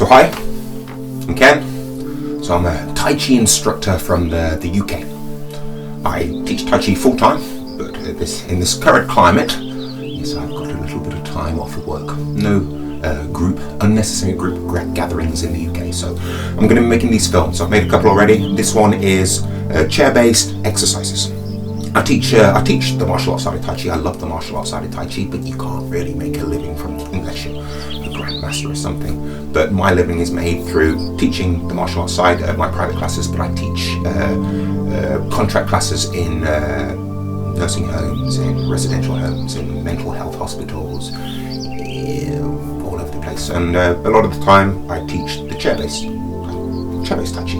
So hi, I'm Ken. So I'm a Tai Chi instructor from the UK. I teach Tai Chi full time, but in this current climate, yes, I've got a little bit of time off of work. No unnecessary group gatherings in the UK. So I'm going to be making these films. I've made a couple already. This one is chair-based exercises. I teach the martial arts side of Tai Chi. I love the martial arts side of Tai Chi, but you can't really make a living from it unless you're a grandmaster or something. But my living is made through teaching the martial arts side of my private classes, but I teach contract classes in nursing homes, in residential homes, in mental health hospitals, all over the place. And a lot of the time I teach the chair-based Tai Chi.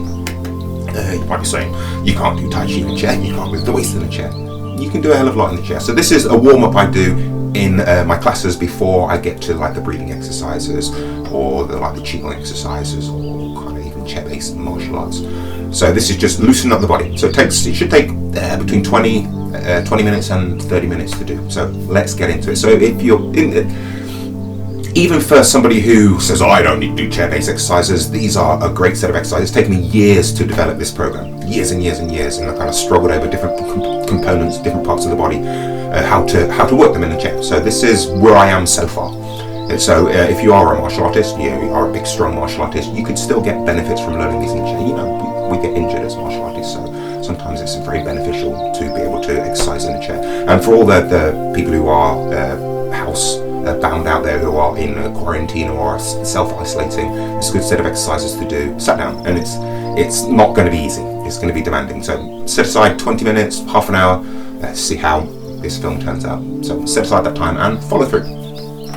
You might be saying, you can't do Tai Chi in a chair, you can't move the waist in a chair. You can do a hell of a lot in the chair. So this is a warm-up I do in my classes before I get to like the breathing exercises or the Qigong exercises or kind of even chair-based martial arts. So this is just loosening up the body. So it should take between 20 minutes and 30 minutes to do. So let's get into it. So if you're even for somebody who says, I don't need to do chair-based exercises, these are a great set of exercises. It's taken me years to develop this program. Years and years and years, and I kind of struggled over different components, different parts of the body, how to work them in the chair. So this is where I am so far. And so if you are a martial artist, you are a big, strong martial artist, you could still get benefits from learning these in the chair. You know, we get injured as martial artists, so sometimes it's very beneficial to be able to exercise in a chair. And for all the people who are house bound out there, who are in quarantine or are self-isolating, it's a good set of exercises to do sat down, and it's not going to be easy. It's going to be demanding. So set aside 20 minutes, half an hour, see how this film turns out. So set aside that time and follow through.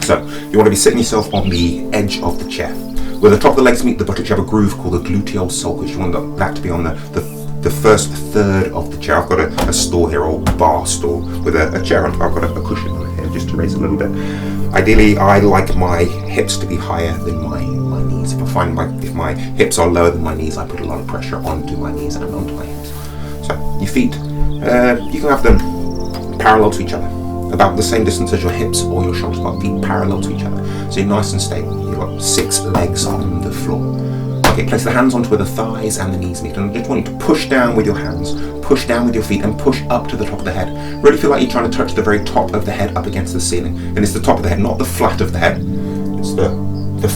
So you want to be sitting yourself on the edge of the chair. Where the top of the legs meet the buttocks, you have a groove called the gluteal sulcus. You want that to be on the first third of the chair. I've got a stool here, or bar stool, with a chair on top. I've got a cushion on it here just to raise a little bit. Ideally, I like my hips to be higher than my knees. If I find if my hips are lower than my knees, I put a lot of pressure onto my knees and onto my hips. So your feet, you can have them parallel to each other, about the same distance as your hips or your shoulders, but feet parallel to each other. So you're nice and stable. You've got 6 legs on the floor. Okay, place the hands onto where the thighs and the knees meet, and I just want you to push down with your hands, push down with your feet, and push up to the top of the head. Really feel like you're trying to touch the very top of the head up against the ceiling. And it's the top of the head, not the flat of the head. It's the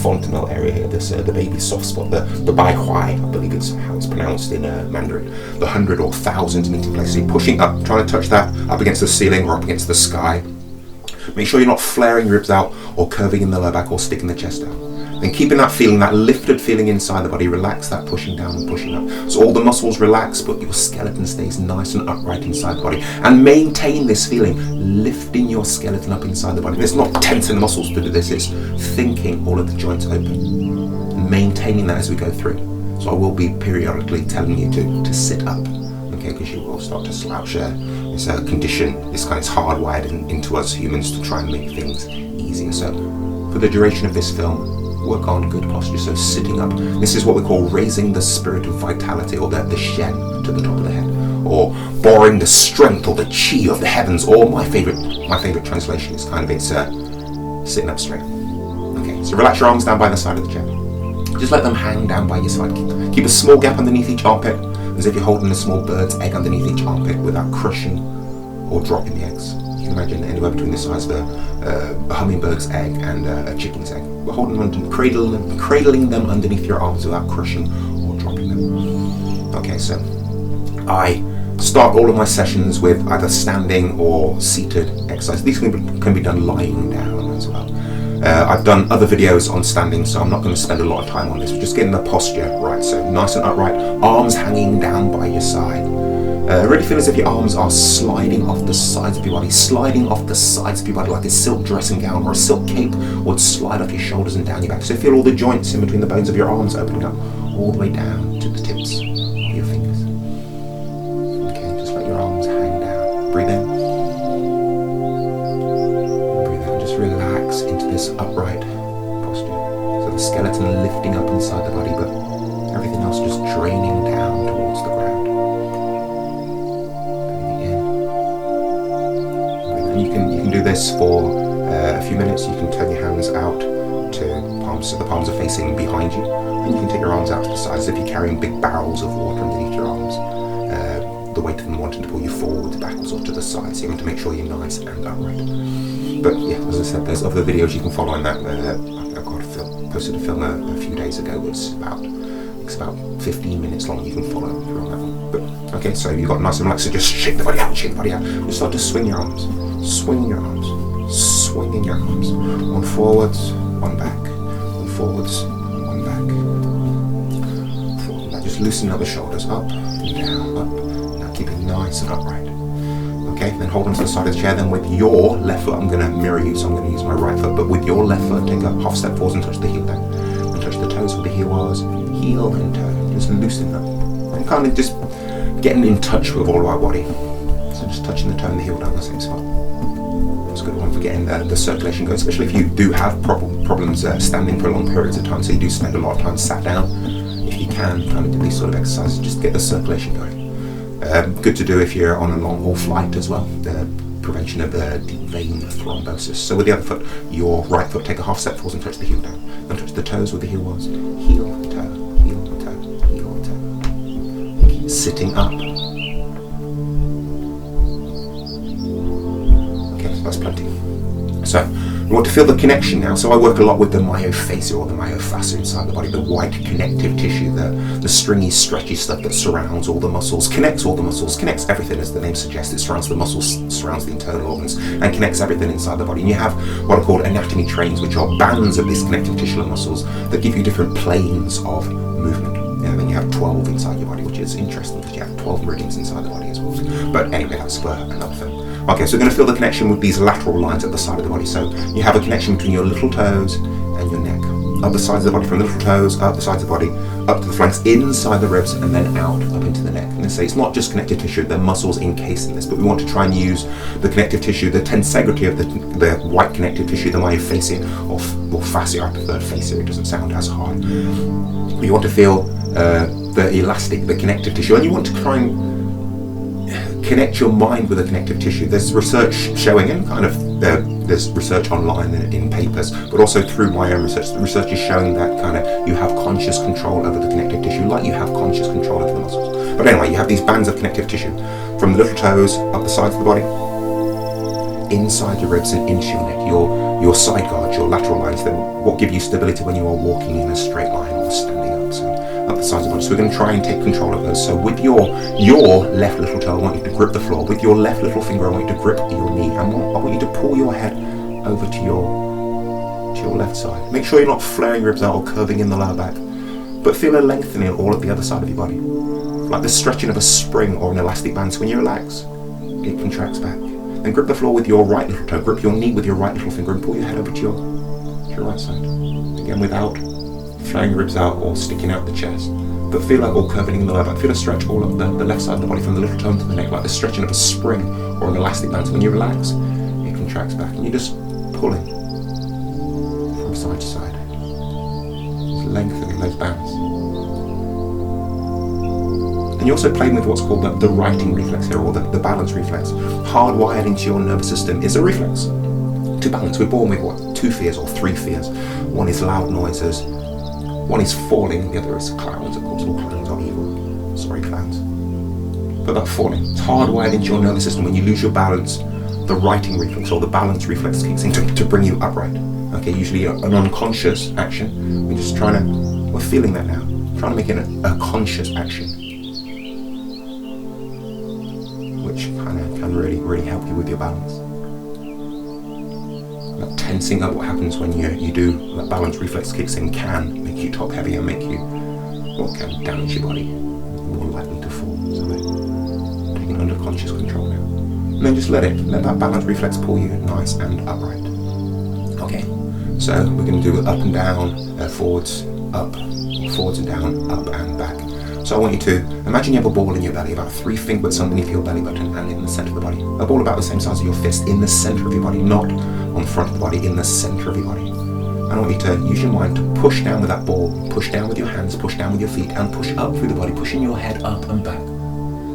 fontanelle area here, this the baby soft spot, the bai huai, I believe it's how it's pronounced in Mandarin. The 100 or 1,000 meeting place. So you're pushing up, trying to touch that up against the ceiling or up against the sky. Make sure you're not flaring your ribs out or curving in the lower back or sticking the chest out. Then keeping that feeling, that lifted feeling inside the body, relax that pushing down and pushing up. So all the muscles relax, but your skeleton stays nice and upright inside the body. And maintain this feeling, lifting your skeleton up inside the body. It's not tensing the muscles to do this, it's thinking all of the joints open. And maintaining that as we go through. So I will be periodically telling you to sit up, okay, because you will start to slouch. It's a condition, it's hardwired into us humans to try and make things easier. So for the duration of this film, work on good posture, so sitting up. This is what we call raising the spirit of vitality, or the shen to the top of the head, or borrowing the strength or the chi of the heavens, or my favorite translation is it's sitting up straight. Okay, so relax your arms down by the side of the chair. Just let them hang down by your side. Keep a small gap underneath each armpit, as if you're holding a small bird's egg underneath each armpit without crushing or dropping the eggs. You can imagine anywhere between the size of a hummingbird's egg and a chicken's egg. We're holding them, cradling them underneath your arms without crushing or dropping them. Okay, so I start all of my sessions with either standing or seated exercise. These can be done lying down as well. I've done other videos on standing, so I'm not going to spend a lot of time on this. We're just getting the posture right. So nice and upright, arms hanging down by your side. Really feel as if your arms are sliding off the sides of your body, like a silk dressing gown or a silk cape would slide off your shoulders and down your back. So feel all the joints in between the bones of your arms opening up all the way down to the tips of your fingers. Okay, just let your arms hang down. Breathe in. Breathe out. Just relax into this upright posture. So the skeleton lifting up inside the body, but everything else just draining down towards the ground. You can do this for a few minutes. You can turn your hands out to palm arms, so the palms are facing behind you. And you can take your arms out to the sides as if you're carrying big barrels of water underneath your arms. The weight of them wanting to pull you forwards, backwards, or to the sides. So you want to make sure you're nice and upright. But yeah, as I said, there's other videos you can follow on that. Posted a film a few days ago. It's about 15 minutes long. You can follow through on that one. But okay, so you've got nice and relaxed. So just shake the body out, shake the body out. Just start to swing your arms, swing your arms, swinging your arms. One forwards, one back, one forwards, one back. Forward, just loosen up the shoulders, up, down, up. Now keep it nice and upright. Okay, then hold on to the side of the chair. Then with your left foot, I'm going to mirror you, so I'm going to use my right foot. But with your left foot, take a half step forwards and touch the heel down. And touch the toes with the heels, heel and toe. Just loosen up. And kind of just getting in touch with all of our body. So just touching the toe and the heel down the same spot. It's a good one for getting the circulation going, especially if you do have problems standing for long periods of time. So you do spend a lot of time sat down. If you can, kind of do these sort of exercises, just get the circulation going. Good to do if you're on a long haul flight as well, the prevention of deep vein thrombosis. So with the other foot, your right foot, take a half step forwards and touch the heel down. And touch the toes with the heel was. Heel, toe, heel, toe, heel, toe. Keep sitting up. Okay, so that's plenty. So we want to feel the connection now. So I work a lot with the myofascia or the myofascia inside the body, the white connective tissue, the stringy, stretchy stuff that surrounds all the muscles, connects everything, as the name suggests. It surrounds the muscles, surrounds the internal organs, and connects everything inside the body. And you have what are called anatomy trains, which are bands of this connective tissue and muscles that give you different planes of movement. Then you have 12 inside your body, which is interesting because you have 12 meridians inside the body as well. But anyway, that's for another thing. Okay, so we're going to feel the connection with these lateral lines at the side of the body. So you have a connection between your little toes and your neck. Up the sides of the body, from the little toes, up the sides of the body, up to the flanks, inside the ribs, and then out, up into the neck. And they say it's not just connective tissue, there are muscles encasing this, but we want to try and use the connective tissue, the tensegrity of the white connective tissue, the myofascia, or fascia. I prefer fascia, it doesn't sound as hard. You want to feel the elastic, the connective tissue, and you want to try and connect your mind with the connective tissue. There's research showing, and kind of there's research online in papers, but also through my own research. The research is showing that kind of you have conscious control over the connective tissue, like you have conscious control over the muscles. But anyway, you have these bands of connective tissue from the little toes up the sides of the body, inside your ribs and into your neck. Your side guards, your lateral lines, that what give you stability when you are walking in a straight line or standing up. So up the sides of the body. So we're going to try and take control of those. So with your left little toe, I want you to grip the floor. With your left little finger, I want you to grip your knee. And I want you to pull your head over to your left side. Make sure you're not flaring your ribs out or curving in the lower back, but feel a lengthening all at the other side of your body, like the stretching of a spring or an elastic band. So when you relax, it contracts back. Then grip the floor with your right little toe. Grip your knee with your right little finger and pull your head over to your right side. Again, without flaring your ribs out or sticking out the chest, but feel like all curving in the lower back. Feel a stretch all up the left side of the body, from the little toe to the neck, like the stretching of a spring or an elastic band. So when you relax, it contracts back, and you're just pulling from side to side, just lengthening those bands. And you're also playing with what's called the righting reflex here, or the balance reflex. Hardwired into your nervous system is a reflex to balance. We're born with two fears or three fears. One is loud noises, one is falling, the other is clowns. Of course, all clowns are evil. Sorry, clowns. But that falling, it's hardwired into your nervous system. When you lose your balance, the righting reflex or the balance reflex kicks in to bring you upright. Okay, usually an unconscious action. We're feeling that now. Trying to make it a conscious action, which can really help you with your balance. That tensing up, what happens when you do that balance reflex kicks in, can make you top heavy and make you, can damage your body, more likely to fall. So we're taking under conscious control now. And then just let that balance reflex pull you nice and upright. Okay, so we're going to do up and down, forwards, up, forwards and down, up and back. So I want you to imagine you have a ball in your belly, about 3 finger widths underneath your belly button and in the centre of the body. A ball about the same size as your fist in the centre of your body, not on the front of the body, in the centre of your body. And I want you to use your mind to push down with that ball, push down with your hands, push down with your feet, and push up through the body, pushing your head up and back.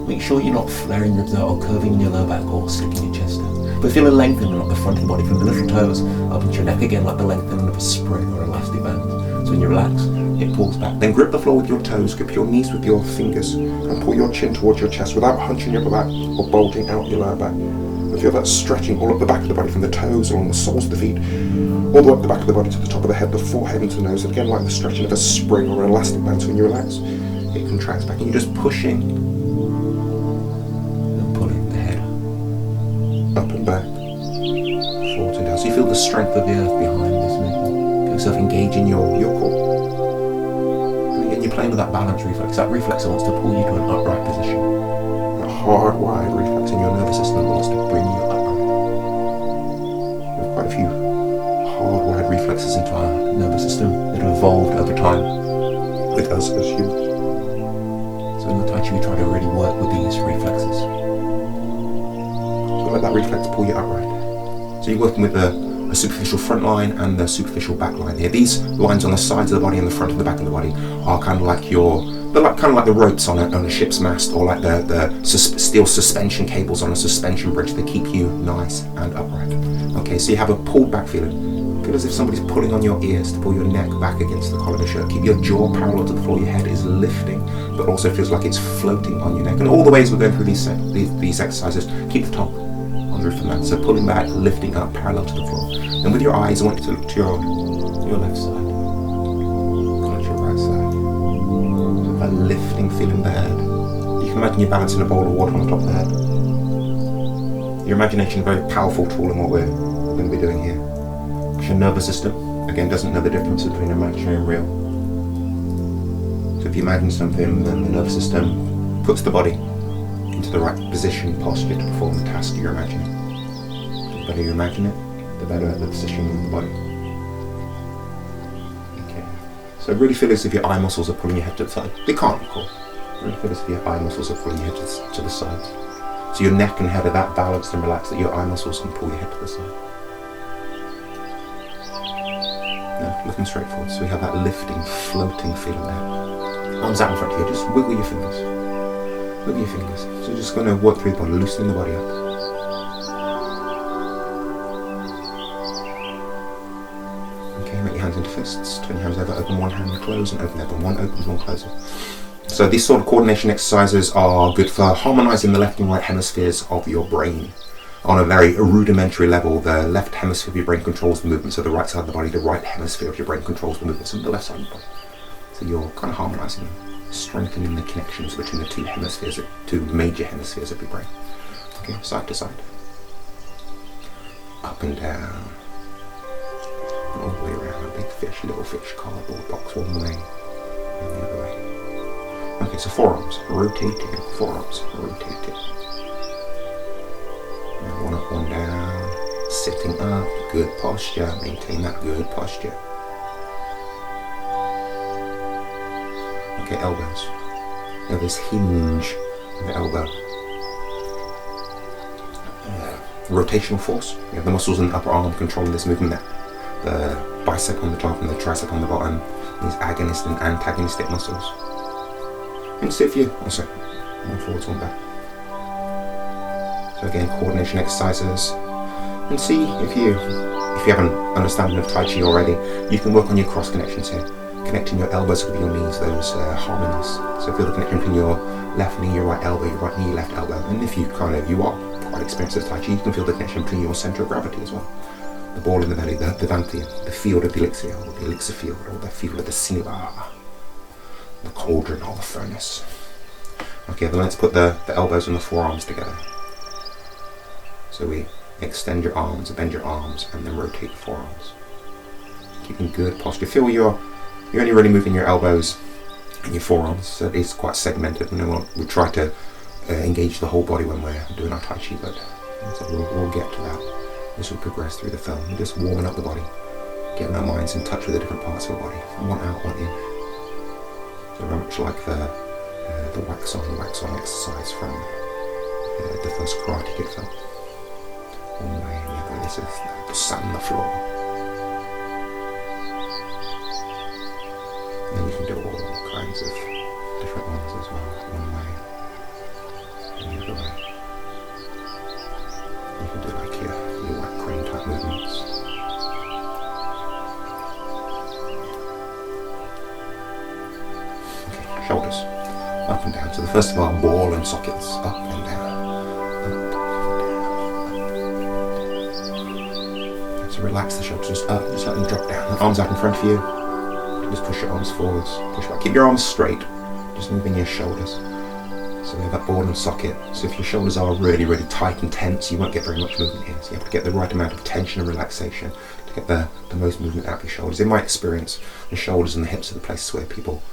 Make sure you're not flaring ribs out or curving in your lower back or sticking your chest out. But feel a lengthening up the front of the body, from the little toes up into your neck, again like the lengthening of a spring or elastic band. So when you relax, it pulls back. Then grip the floor with your toes, grip your knees with your fingers, and pull your chin towards your chest without hunching your upper back or bulging out your lower back. And feel that stretching all up the back of the body, from the toes along the soles of the feet, all the way up the back of the body to the top of the head, the forehead into the nose. And again, like the stretching of a spring or an elastic band. So when you relax, it contracts back, and you're just pushing and pulling the head up and back, forward and down. So you feel the strength of the earth behind this movement. Feel yourself engaging your core. And again, you're playing with that balance reflex. That reflex that wants to pull you to an upright position. A hardwired reflex in your nervous system that wants to bring you upright. We have quite a few hardwired reflexes into our nervous system that have evolved over time with us as humans. So in the Tai Chi, we try to really work with these reflexes. So let that reflex pull you upright. So you're working with a superficial front line and the superficial back line here. These lines on the sides of the body and the front and the back of the body are kind of like the ropes on a ship's mast, or like the steel suspension cables on a suspension bridge that keep you nice and upright. Okay, so you have a pulled back feeling. Feel as if somebody's pulling on your ears to pull your neck back against the collar of the shirt. Keep your jaw parallel to the floor. Your head is lifting, but also feels like it's floating on your neck. And all the ways we're going through these exercises, keep the tongue on the roof of the mouth. So pulling back, lifting up, parallel to the floor. And with your eyes, I want you to look to your left side, not your right side. A lifting feeling in the head. You can imagine you're balancing a bowl of water on the top of the head. Your imagination is a very powerful tool in what we're going to be doing here. Your nervous system, again, doesn't know the difference between imaginary and real. So if you imagine something, then the nervous system puts the body into the right position, posture to perform the task you're imagining. The better you imagine it, the better the position of the body. Okay. So really feel as if your eye muscles are pulling your head to the side. They can't, of course. Really feel as if your eye muscles are pulling your head to the sides. So your neck and head are that balanced and relaxed that your eye muscles can pull your head to the side. Looking straight forward, so we have that lifting, floating feeling there. Arms out in front of you, just wiggle your fingers. Wiggle your fingers. So you're just going to work through the body, loosening the body up. Okay, make your hands into fists. Turn your hands over, open one hand, close, and open the other. One opens, one closes. So these sort of coordination exercises are good for harmonizing the left and right hemispheres of your brain. On a very rudimentary level, the left hemisphere of your brain controls the movements of the right side of the body, the right hemisphere of your brain controls the movements of the left side of the body. So you're kind of harmonizing, strengthening the connections between the two major hemispheres of your brain. Okay, side to side. Up and down. All the way around. Big fish, little fish, cardboard box, one way and the other way. Okay, so forearms, rotating, rotating. One up, one down, sitting up, good posture, maintain that good posture. Okay, elbows. Now this hinge of the elbow. Rotational force. You have the muscles in the upper arm controlling this movement. The bicep on the top and the tricep on the bottom. These agonistic and antagonistic muscles. And see if you, one forwards, one back. So again, coordination exercises. And see if you have an understanding of Tai Chi already, you can work on your cross connections here. Connecting your elbows with your knees, those harmonies. So feel the connection between your left knee, your right elbow, your right knee, left elbow. And if you are quite experienced with Tai Chi, you can feel the connection between your center of gravity as well. The ball in the belly, the Dantian, the field of the elixir, or the elixir field, or the field of the Siniva, the cauldron or the furnace. Okay, then let's put the elbows and the forearms together. So we extend your arms, bend your arms, and then rotate the forearms. Keeping good posture. Feel you're only really moving your elbows and your forearms, so it is quite segmented. We try to engage the whole body when we're doing our Tai Chi, but so we'll get to that as we progress through the film. We're just warming up the body, getting our minds in touch with the different parts of the body. One out, one in. So very much like the wax on exercise from the first Karate Kid film. One way and the other. This is the sun on the floor. And then you can do all kinds of different ones as well. One way and the other way. You can do like your white crane type movements. shoulders, up and down. So the first of our ball and sockets, up and down, up. So relax the shoulders, just up, just let them drop down. Arms out in front of you, just push your arms forwards, push back. Keep your arms straight, just moving your shoulders. So we have that ball and socket. So if your shoulders are really, really tight and tense, you won't get very much movement here. So you have to get the right amount of tension and relaxation to get the most movement out of your shoulders. In my experience, the shoulders and the hips are the places where people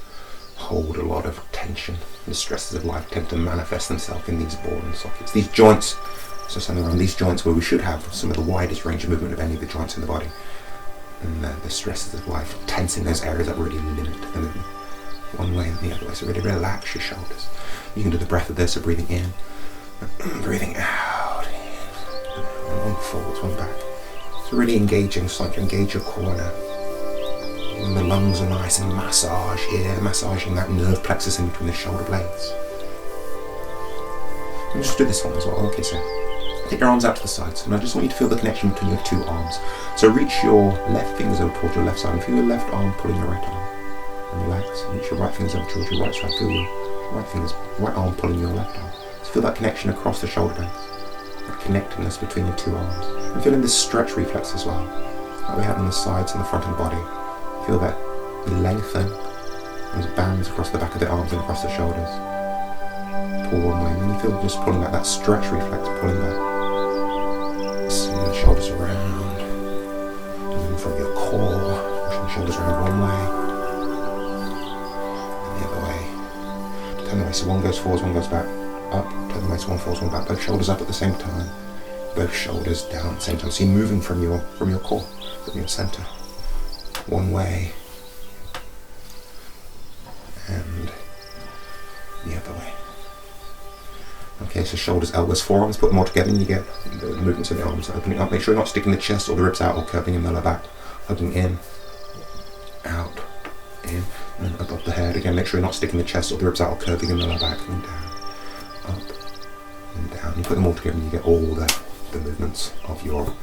hold a lot of tension. The stresses of life tend to manifest themselves in these ball and sockets. These joints, so something around these joints where we should have some of the widest range of movement of any of the joints in the body. And the stresses of life tensing those areas that really limit the movement. One way and the other way. So really relax your shoulders. You can do the breath of this, so breathing in, breathing out, one forwards, one back. So really engaging, starting to engage your core now. And the lungs are nice and massage here, massaging that nerve plexus in between the shoulder blades. And just do this one as well. Okay, so take your arms out to the sides, and I just want you to feel the connection between your two arms. So reach your left fingers over towards your left side, and feel your left arm pulling your right arm. And relax, and reach your right fingers over towards your right side, feel your right arm pulling your left arm. So feel that connection across the shoulder blades, that connectedness between the two arms. And feeling this stretch reflex as well, that we have on the sides and the front of the body. Feel that lengthen, those bands across the back of the arms and across the shoulders. Pull one way, and then you feel just pulling back, that stretch reflex, pulling back. Swing the shoulders around, and then from your core, pushing the shoulders around one way. Turn the way, so one goes forwards, one goes back, up, turn the way, so one forwards, one back, both shoulders up at the same time, both shoulders down at the same time. So you're moving from your core, from your center, one way, and the other way. Okay, so shoulders, elbows, forearms, put them all together and you get the movements of the arms opening up. Make sure you're not sticking the chest or the ribs out or curving in the lower back, hugging in, out, in, and then above the head. Again, make sure you're not sticking the chest or the ribs out or curving in the lower back, and down, up, and down. You put them all together and you get all the movements of your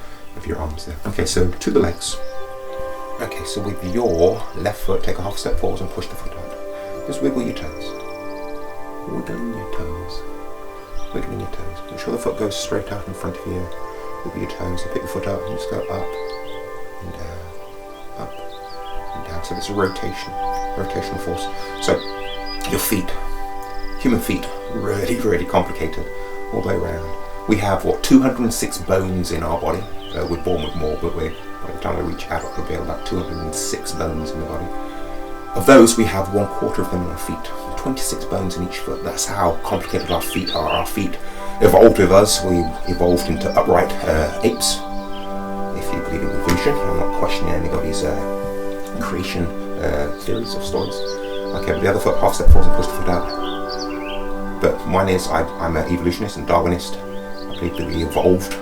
arms there. Okay, so to the legs. Okay, so with your left foot, take a half step forward and push the foot out. Just wiggle your toes. Wiggling your toes. Wiggling your toes. Make sure the foot goes straight out in front of you. Wiggle your toes and pick the foot up and just go up and down, up and down. So it's a rotational force. So your feet, human feet, really, really complicated all the way around. We have 206 bones in our body. We're born with more, but by the time we reach adult, we'll be about 206 bones in the body. Of those, we have 1/4 of them in our feet. 26 bones in each foot. That's how complicated our feet are. Our feet evolved with us. We evolved into upright apes. If you believe in evolution, I'm not questioning anybody's creation theories or stories. Okay, but the other foot, half step forward and push the foot out. But mine is, I'm an evolutionist and Darwinist. I believe that we evolved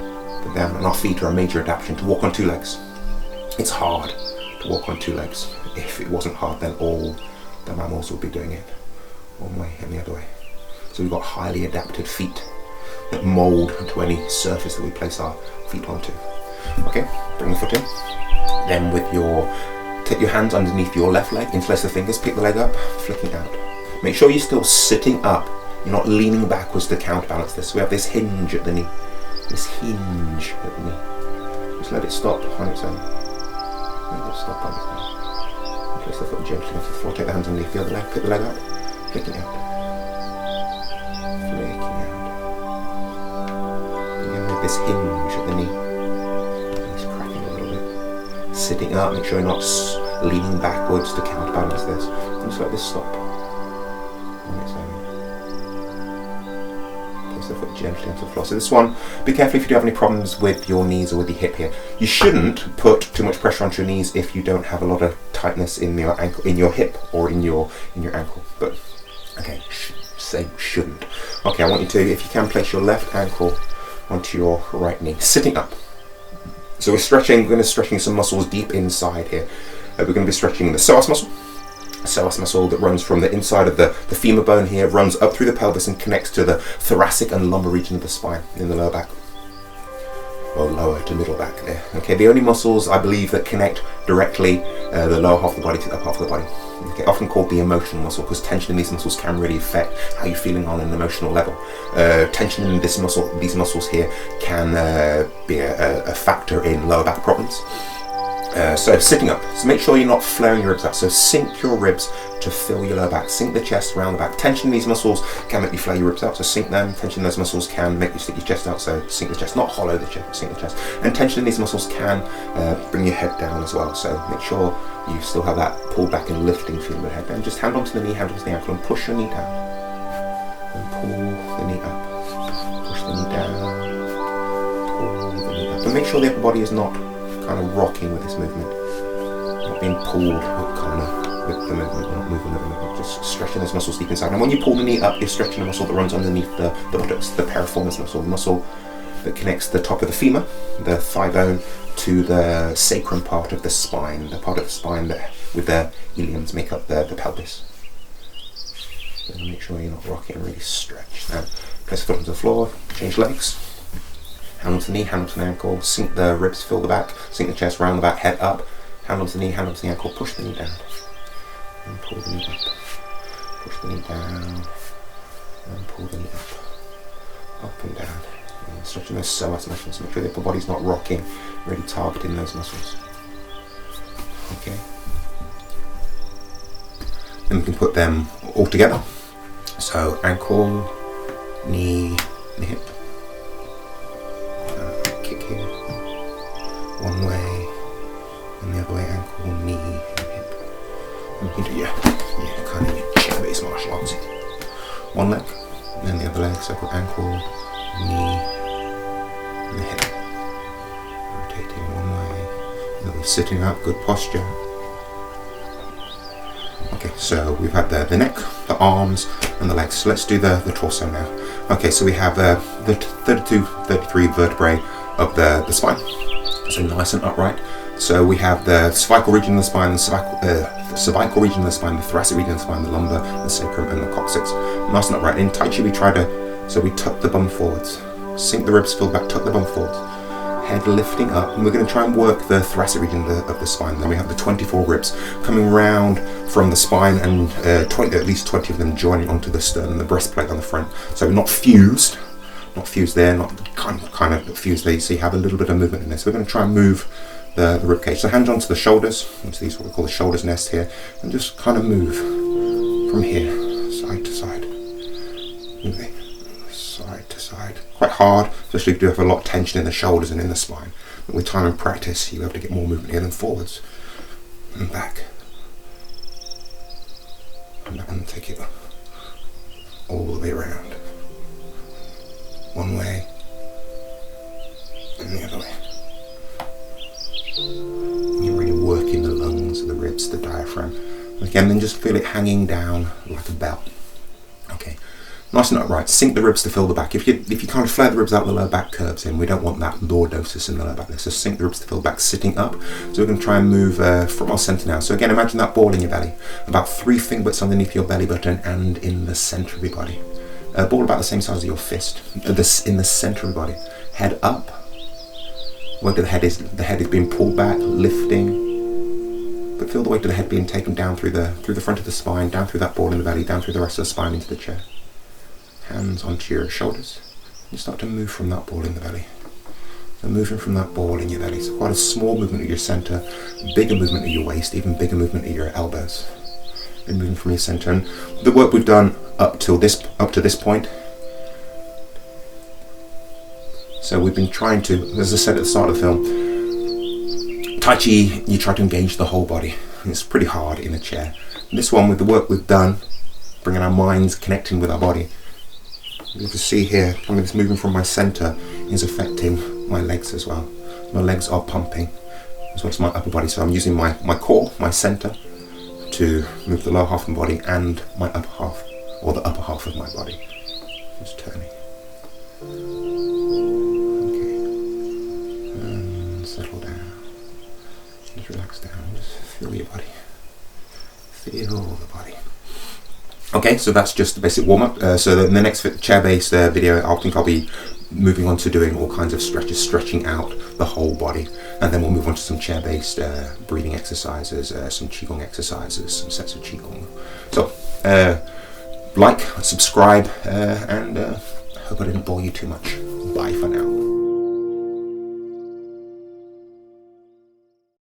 with them, and our feet are a major adaptation to walk on two legs. It's hard to walk on two legs. If it wasn't hard, then all the mammals would be doing it one way and the other way. So we've got highly adapted feet that mould to any surface that we place our feet onto. Okay, bring the foot in. Then take your hands underneath your left leg, interlace the fingers, pick the leg up, flicking out. Make sure you're still sitting up. You're not leaning backwards to counterbalance this. So we have this hinge at the knee. This hinge at the knee. Just let it stop on its own. Let it stop on its own. Place the foot gently onto the floor. Take the hands underneath the other leg. Pick the leg up. Flicking out. Flicking out. Again with this hinge at the knee. It's cracking a little bit. Sitting up. Make sure you're not leaning backwards to counterbalance this. And just let this stop on its own. Place the foot gently onto the floor. So this one, be careful if you do have any problems with your knees or with your hip here. You shouldn't put too much pressure onto your knees if you don't have a lot of tightness in your ankle, in your hip or in your ankle. But okay, say shouldn't. Okay, I want you to, if you can, place your left ankle onto your right knee, sitting up. So we're going to be stretching some muscles deep inside here. We're going to be stretching the psoas muscle. Psoas muscle that runs from the inside of the femur bone here, runs up through the pelvis and connects to the thoracic and lumbar region of the spine in the lower back. or lower to middle back there. Okay, the only muscles I believe that connect directly the lower half of the body to the upper half of the body. Okay, often called the emotional muscle, because tension in these muscles can really affect how you're feeling on an emotional level. Tension in these muscles here can be a factor in lower back problems. So sitting up, so make sure you're not flaring your ribs out. So sink your ribs to fill your lower back. Sink the chest around the back. Tension in these muscles can make you flare your ribs out, so sink them. Tension in those muscles can make you stick your chest out, so sink the chest. Not hollow the chest, but sink the chest. And tension in these muscles can bring your head down as well, so make sure you still have that pull back and lifting feel of the head. And just hand onto the knee, hand onto the ankle, and push your knee down. And pull the knee up. Push the knee down. Pull the knee up. And make sure the upper body is not kind of rocking with this movement, not being pulled kind of with the movement, not moving with the movement, just stretching those muscles deep inside. And when you pull the knee up, you're stretching the muscle that runs underneath the buttocks, the piriformis muscle, the muscle that connects the top of the femur, the thigh bone, to the sacrum part of the spine, the part of the spine that with the iliums make up the pelvis. So make sure you're not rocking, really stretch. Now, place the foot onto the floor, change legs. Hand onto the knee, hand onto the ankle, sink the ribs, fill the back, sink the chest, round the back, head up, hand onto the knee, hand onto the ankle, push the knee down, and pull the knee up, push the knee down, and pull the knee up and down, and stretching those psoas muscles, make sure the upper body's not rocking, really targeting those muscles. Okay. Then we can put them all together, so ankle, knee, and hip. One way, and the other way, ankle, knee, and hip. And you do kind of your chair-based martial arts. One leg, and then the other leg, so I've got ankle, knee, and the hip. Rotating one way, and then we're sitting up, good posture. Okay, so we've had the neck, the arms, and the legs. So let's do the torso now. Okay, so we have the 32, 33 vertebrae of the spine. So nice and upright. So we have the cervical region of the spine, the cervical region of the spine, the thoracic region of the spine, the lumbar, the sacrum, and the coccyx. Nice and upright. In Tai Chi we tuck the bum forwards, sink the ribs, fill back, tuck the bum forwards, head lifting up, and we're going to try and work the thoracic region of the spine. Then we have the 24 ribs coming round from the spine, and at least 20 of them joining onto the sternum, the breastplate on the front. So not fused there, not kind of fused there. So you have a little bit of movement in this. So we're going to try and move the rib cage. So hands onto the shoulders, onto these what we call the shoulders nest here, and just kind of move from here, side to side, moving side to side. Quite hard, especially if you have a lot of tension in the shoulders and in the spine. But with time and practice, you'll be able to get more movement here, then forwards and back, and take it all the way around. One way and the other way. And you're really working the lungs, the ribs, the diaphragm. Again, then just feel it hanging down like a bell. Okay, nice and upright. Sink the ribs to fill the back. If you kind of flare the ribs out, the lower back curves in. We don't want that lordosis in the lower back. Let's just sink the ribs to fill the back, sitting up. So we're going to try and move from our center now. So again, imagine that ball in your belly, about 3 fingerbits underneath your belly button and in the center of your body. A ball about the same size as your fist, in the center of the body. Head up. Weight of the head is being pulled back, lifting. But feel the weight of the head being taken down through the front of the spine, down through that ball in the belly, down through the rest of the spine into the chair. Hands onto your shoulders. You start to move from that ball in the belly. So moving from that ball in your belly. So quite a small movement at your center, bigger movement at your waist, even bigger movement at your elbows. And moving from your center. And the work we've done up to this point. So we've been trying to, as I said at the start of the film, Tai Chi, you try to engage the whole body. And it's pretty hard in a chair. And this one, with the work we've done, bringing our minds, connecting with our body, you can see here, kind of this moving from my center is affecting my legs as well. My legs are pumping, as well as my upper body. So I'm using my core, my center, to move the lower half of my body and my upper half, or the upper half of my body. Just turning. Okay. And settle down. Just relax down. Just feel your body. Feel the body. Okay, so that's just the basic warm-up. So in the next chair-based video, I think I'll be moving on to doing all kinds of stretches, stretching out the whole body, and then we'll move on to some chair-based breathing exercises, some qigong exercises, some sets of qigong. So like, subscribe, and I hope I didn't bore you too much. Bye for now.